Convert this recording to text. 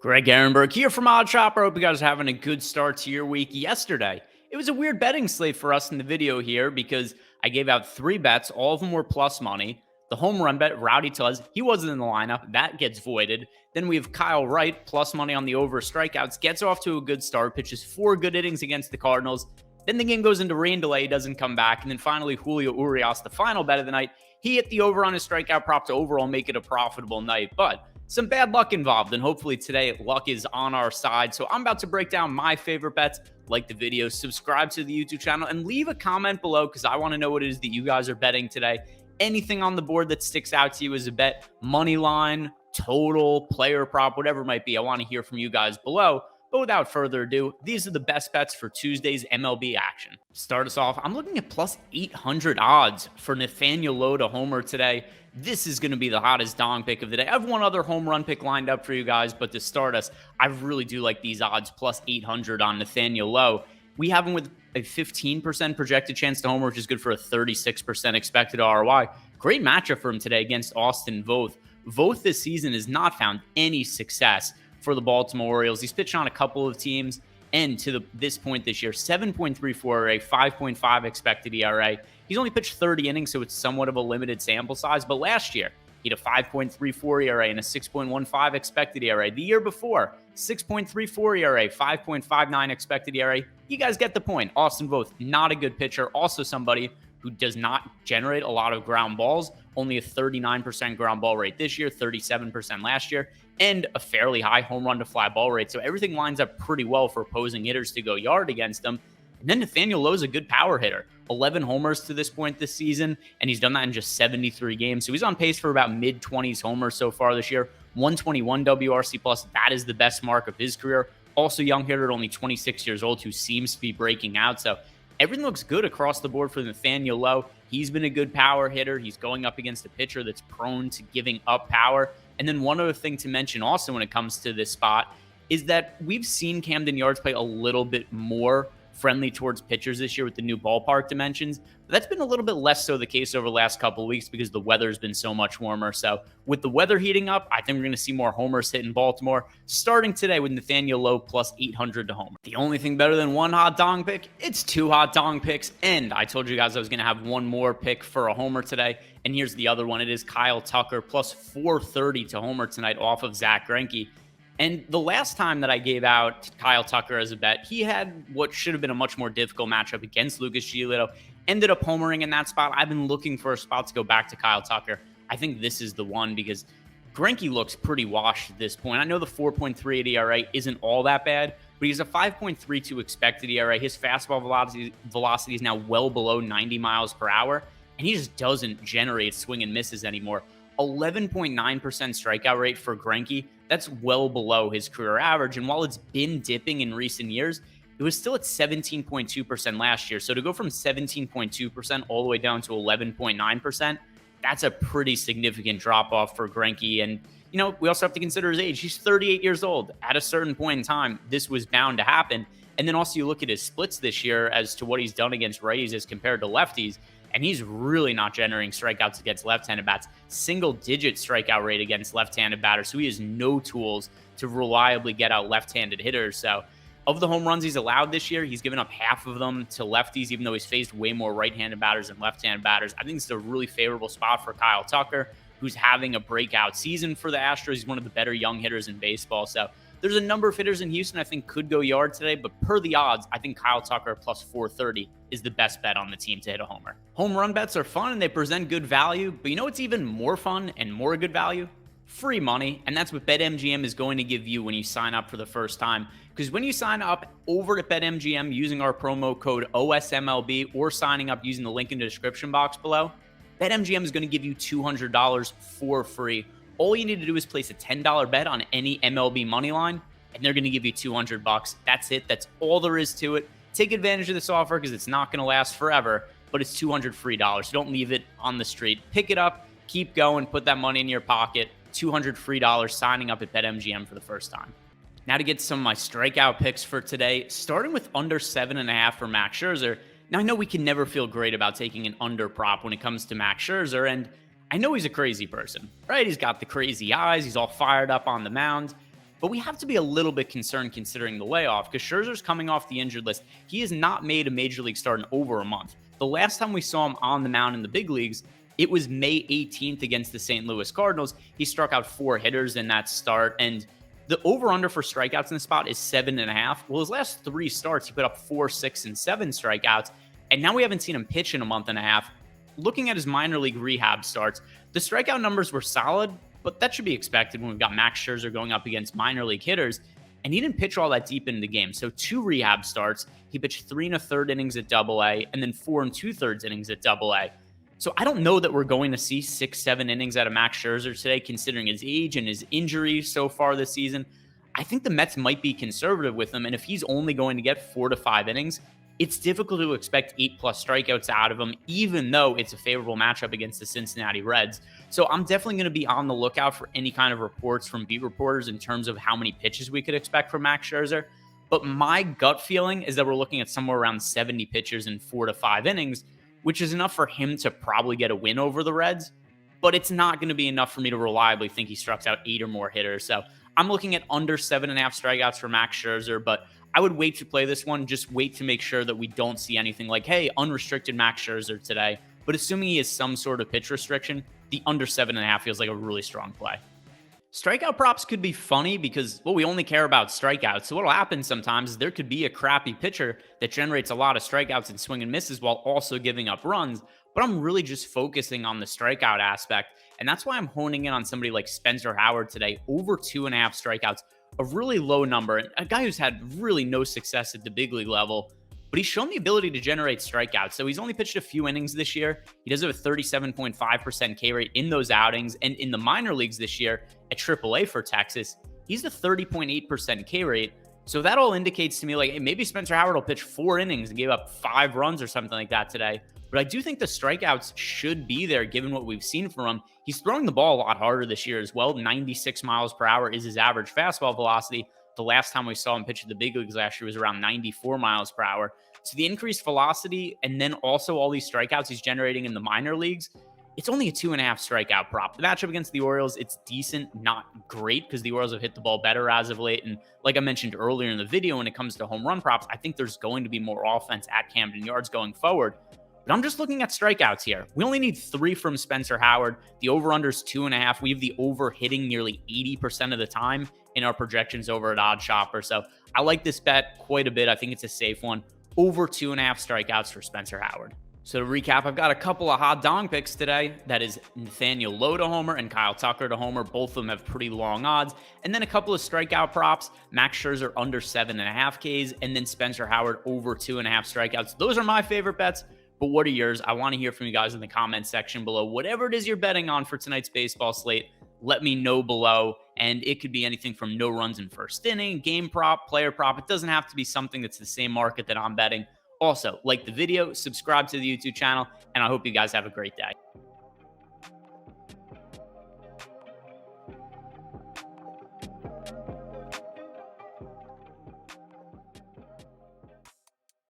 Greg Ehrenberg here from Odd Shopper. I hope you guys are having a good start to your week. Yesterday, it was a weird betting slate for us in the video here because I gave out 3 bets. All of them were plus money. The home run bet, Rowdy Tuz, he wasn't in the lineup. That gets voided. Then we have Kyle Wright, plus money on the over strikeouts. Gets off to a good start, pitches 4 good innings against the Cardinals. Then the game goes into rain delay, doesn't come back. And then finally, Julio Urias, the final bet of the night, he hit the over on his strikeout prop to overall make it a profitable night. But some bad luck involved, and hopefully today luck is on our side. So I'm about to break down my favorite bets. Like the video, subscribe to the YouTube channel, and leave a comment below because I want to know what it is that you guys are betting today. Anything on the board that sticks out to you as a bet, money line, total, player prop, whatever it might be. I want to hear from you guys below. But without further ado, these are the best bets for Tuesday's MLB action. Start us off, I'm looking at plus 800 odds for Nathaniel Lowe to homer today. This is going to be the hottest dong pick of the day. I have one other home run pick lined up for you guys, but to start us, I really do like these odds, plus 800 on Nathaniel Lowe. We have him with a 15% projected chance to homer, which is good for a 36% expected ROI. Great matchup for him today against Austin Voth. Voth this season has not found any success for the Baltimore Orioles. He's pitched on a couple of teams, and to this point this year, 7.34 ERA, 5.5 expected ERA. He's only pitched 30 innings, so it's somewhat of a limited sample size. But last year, he had a 5.34 ERA and a 6.15 expected ERA. The year before, 6.34 ERA, 5.59 expected ERA. You guys get the point. Austin Voth, not a good pitcher. Also somebody who does not generate a lot of ground balls. Only a 39% ground ball rate this year, 37% last year, and a fairly high home run to fly ball rate. So everything lines up pretty well for opposing hitters to go yard against them. And then Nathaniel Lowe's a good power hitter. 11 homers to this point this season, and he's done that in just 73 games. So he's on pace for about mid-20s homers so far this year. 121 WRC+, that is the best mark of his career. Also young hitter at only 26 years old who seems to be breaking out. So everything looks good across the board for Nathaniel Lowe. He's been a good power hitter. He's going up against a pitcher that's prone to giving up power. And then one other thing to mention also when it comes to this spot is that we've seen Camden Yards play a little bit more friendly towards pitchers this year with the new ballpark dimensions. But that's been a little bit less so the case over the last couple of weeks because the weather's been so much warmer. So with the weather heating up, I think we're going to see more homers hit in Baltimore, starting today with Nathaniel Lowe plus 800 to homer. The only thing better than one hot dong pick, it's 2 hot dong picks. And I told you guys I was going to have one more pick for a homer today. And here's the other one. It is Kyle Tucker plus 430 to homer tonight off of Zach Greinke. And the last time that I gave out Kyle Tucker as a bet, he had what should have been a much more difficult matchup against Lucas Giolito. Ended up homering in that spot. I've been looking for a spot to go back to Kyle Tucker. I think this is the one because Greinke looks pretty washed at this point. I know the 4.38 ERA isn't all that bad, but he's a 5.32 expected ERA. His fastball velocity is now well below 90 miles per hour, and he just doesn't generate swing and misses anymore. 11.9% strikeout rate for Greinke. That's well below his career average. And while it's been dipping in recent years, it was still at 17.2% last year. So to go from 17.2% all the way down to 11.9%, that's a pretty significant drop off for Greinke. And, you know, we also have to consider his age. He's 38 years old. At a certain point in time, this was bound to happen. And then also you look at his splits this year as to what he's done against righties as compared to lefties. And he's really not generating strikeouts against left-handed bats. Single-digit strikeout rate against left-handed batters. So he has no tools to reliably get out left-handed hitters. So of the home runs he's allowed this year, he's given up half of them to lefties, even though he's faced way more right-handed batters than left-handed batters. I think it's a really favorable spot for Kyle Tucker, who's having a breakout season for the Astros. He's one of the better young hitters in baseball. So there's a number of hitters in Houston I think could go yard today, but per the odds, I think Kyle Tucker plus 430 is the best bet on the team to hit a homer. Home run bets are fun and they present good value, but you know what's even more fun and more good value? Free money, and that's what BetMGM is going to give you when you sign up for the first time. Because when you sign up over to BetMGM using our promo code OSMLB or signing up using the link in the description box below, BetMGM is going to give you $200 for free. All you need to do is place a $10 bet on any MLB money line, and they're going to give you $200. That's it. That's all there is to it. Take advantage of this offer because it's not going to last forever, but it's $200 free dollars. So don't leave it on the street. Pick it up, keep going, put that money in your pocket. $200 free dollars signing up at BetMGM for the first time. Now to get some of my strikeout picks for today, starting with under 7.5 for Max Scherzer. Now, I know we can never feel great about taking an under prop when it comes to Max Scherzer, and I know he's a crazy person, right? He's got the crazy eyes. He's all fired up on the mound. But we have to be a little bit concerned considering the layoff because Scherzer's coming off the injured list. He has not made a major league start in over a month. The last time we saw him on the mound in the big leagues, it was May 18th against the St. Louis Cardinals. He struck out 4 hitters in that start, and the over-under for strikeouts in the spot is 7.5. Well, his last 3 starts, he put up 4, 6, and 7 strikeouts, and now we haven't seen him pitch in a month and a half. Looking at his minor league rehab starts, the strikeout numbers were solid, but that should be expected when we've got Max Scherzer going up against minor league hitters, and he didn't pitch all that deep into the game. So 2 rehab starts, he pitched 3 1/3 innings at Double-A, and then 4 2/3 innings at Double-A. So I don't know that we're going to see 6, 7 innings out of Max Scherzer today, considering his age and his injury so far this season. I think the Mets might be conservative with him, and if he's only going to get 4 to 5 innings, it's difficult to expect 8+ strikeouts out of him, even though it's a favorable matchup against the Cincinnati Reds. So I'm definitely going to be on the lookout for any kind of reports from beat reporters in terms of how many pitches we could expect from Max Scherzer. But my gut feeling is that we're looking at somewhere around 70 pitches in 4 to 5 innings, which is enough for him to probably get a win over the Reds. But it's not going to be enough for me to reliably think he strikes out 8 or more hitters. So I'm looking at under 7.5 strikeouts for Max Scherzer, but I would wait to play this one. Just wait to make sure that we don't see anything like, hey, unrestricted Max Scherzer today. But assuming he has some sort of pitch restriction, the under 7.5 feels like a really strong play. Strikeout props could be funny because, well, we only care about strikeouts. So what'll happen sometimes is there could be a crappy pitcher that generates a lot of strikeouts and swing and misses while also giving up runs. But I'm really just focusing on the strikeout aspect. And that's why I'm honing in on somebody like Spencer Howard today, over 2.5 strikeouts, a really low number, and a guy who's had really no success at the big league level, but he's shown the ability to generate strikeouts. So he's only pitched a few innings this year. He does have a 37.5% K rate in those outings, and in the minor leagues this year at AAA for Texas, he's a 30.8% K rate. So that all indicates to me like, hey, maybe Spencer Howard will pitch 4 innings and gave up 5 runs or something like that today. But I do think the strikeouts should be there given what we've seen from him. He's throwing the ball a lot harder this year as well. 96 miles per hour is his average fastball velocity. The last time we saw him pitch at the big leagues last year was around 94 miles per hour. So the increased velocity and then also all these strikeouts he's generating in the minor leagues, it's only a 2.5 strikeout prop. The matchup against the Orioles, it's decent, not great, because the Orioles have hit the ball better as of late. And like I mentioned earlier in the video, when it comes to home run props, I think there's going to be more offense at Camden Yards going forward. But I'm just looking at strikeouts here. We only need 3 from Spencer Howard. The over-under is 2.5. We have the over hitting nearly 80% of the time in our projections over at Odd Shopper. So I like this bet quite a bit. I think it's a safe one. Over 2.5 strikeouts for Spencer Howard. So to recap, I've got a couple of hot dong picks today. That is Nathaniel Lowe to homer and Kyle Tucker to homer. Both of them have pretty long odds. And then a couple of strikeout props. Max Scherzer under 7.5 Ks, and then Spencer Howard over 2.5 strikeouts. Those are my favorite bets. But what are yours? I want to hear from you guys in the comments section below. Whatever it is you're betting on for tonight's baseball slate, let me know below. And it could be anything from no runs in first inning, game prop, player prop. It doesn't have to be something that's the same market that I'm betting. Also, like the video, subscribe to the YouTube channel, and I hope you guys have a great day.